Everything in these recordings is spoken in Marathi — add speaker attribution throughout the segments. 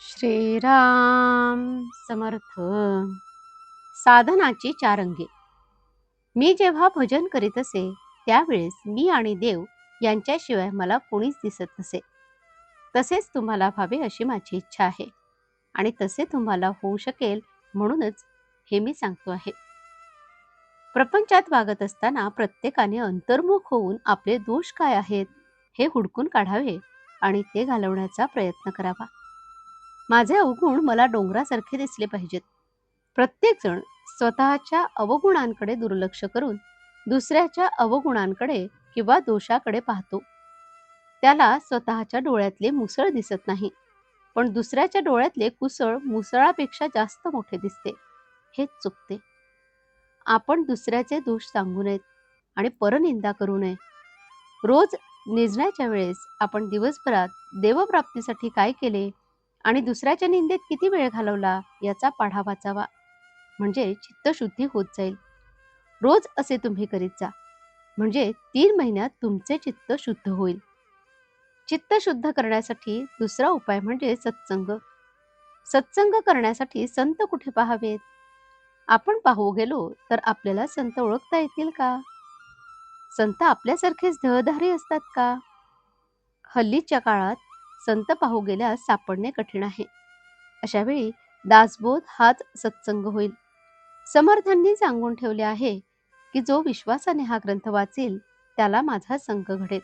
Speaker 1: श्रीराम समर्थ. साधनाची चार अंगे. मी जेव्हा भजन करीत असे त्यावेळेस मी आणि देव यांच्याशिवाय मला कोणीच दिसत नसे. तसेच तुम्हाला व्हावे अशी माझी इच्छा आहे आणि तसे तुम्हाला होऊ शकेल म्हणूनच हे मी सांगतो आहे. प्रपंचात वागत असताना प्रत्येकाने अंतर्मुख होऊन आपले दोष काय आहेत हे हुडकून काढावे आणि ते घालवण्याचा प्रयत्न करावा. माझे अवगुण मला डोंगरासारखे दिसले पाहिजेत. प्रत्येकजण स्वतःच्या अवगुणांकडे दुर्लक्ष करून दुसऱ्याच्या अवगुणांकडे किंवा दोषाकडे पाहतो. त्याला स्वतःच्या डोळ्यातले मुसळ दिसत नाही, पण दुसऱ्याच्या डोळ्यातले कुसळ मुसळापेक्षा जास्त मोठे दिसते. हेच चुकते. आपण दुसऱ्याचे दोष सांगू नयेत आणि परनिंदा करू नये. रोज निजण्याच्या वेळेस आपण दिवसभरात देवप्राप्तीसाठी काय केले आणि दुसऱ्याच्या निंदेत किती वेळ घालवला याचा पाढा वाचावा, म्हणजे चित्तशुद्धी होत जाईल. रोज असे तुम्ही करीत जा, म्हणजे 3 महिन्यात तुमचे चित्त शुद्ध होईल. चित्त शुद्ध करण्यासाठी दुसरा उपाय म्हणजे सत्संग. सत्संग करण्यासाठी संत कुठे पाहावेत? आपण पाहू गेलो तर आपल्याला संत ओळखता येतील का? संत आपल्यासारखेच देहधारी असतात का? हल्लीच्या काळात संत पाहू गेल्यास सापडणे कठीण आहे. अशा वेळी दासबोध हाच सत्संग होईल. समर्थांनी सांगून ठेवले आहे की जो विश्वासाने हा ग्रंथ वाचेल त्याला माझा संग घडेल.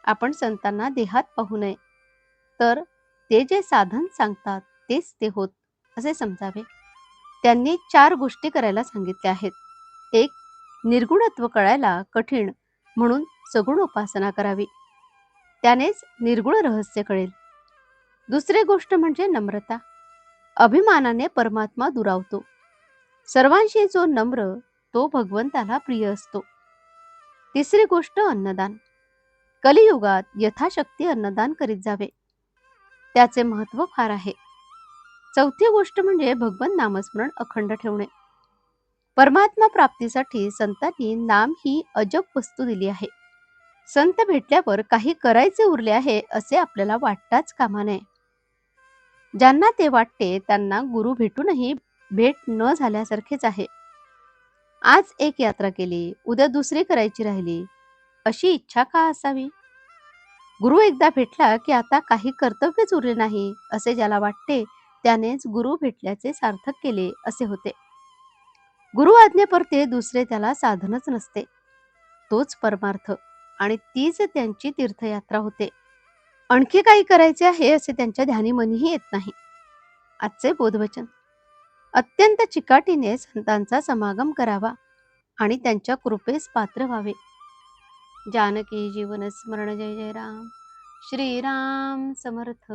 Speaker 1: आपण संतांना देहात पाहू नये, तर ते जे साधन सांगतात तेच ते होत असे समजावे. त्यांनी 4 गोष्टी करायला सांगितल्या आहेत. 1. निर्गुणत्व कळायला कठीण म्हणून सगुण उपासना करावी, त्यानेच निर्गुण रहस्य कळेल. दुसरी गोष्ट म्हणजे नम्रता. अभिमानाने परमात्मा दुरावतो. सर्वांशी जो नम्र तो भगवंताला प्रिय असतो. तिसरी गोष्ट अन्नदान. कलियुगात यथाशक्ती अन्नदान करीत जावे, त्याचे महत्त्व फार आहे. चौथी गोष्ट म्हणजे भगवंत नामस्मरण अखंड ठेवणे. परमात्मा प्राप्तीसाठी संतांनी नाम ही अजब वस्तू दिली आहे. संत भेटल्यावर काही करायचे उरले आहे असे आपल्याला वाटताच कामा नये. ज्यांना ते वाटते त्यांना गुरु भेटूनही भेट न झाल्यासारखेच आहे. आज एक यात्रा केली, उद्या दुसरी करायची राहिली, अशी इच्छा का असावी? गुरु एकदा भेटला की आता काही कर्तव्यच उरले नाही असे ज्याला वाटते त्यानेच गुरु भेटल्याचे सार्थक केले असे होते. गुरु आज्ञेपरते दुसरे त्याला साधनच नसते. तोच परमार्थ आणि तीच त्यांची तीर्थयात्रा होते. आणखी काही करायचे आहे असे त्यांच्या ध्यानी मनीही येत नाही. आजचे बोधवचन. अत्यंत चिकाटीने संतांचा समागम करावा आणि त्यांच्या कृपेस पात्र व्हावे. जानकी जीवन स्मरण. जय जय राम. श्रीराम समर्थ.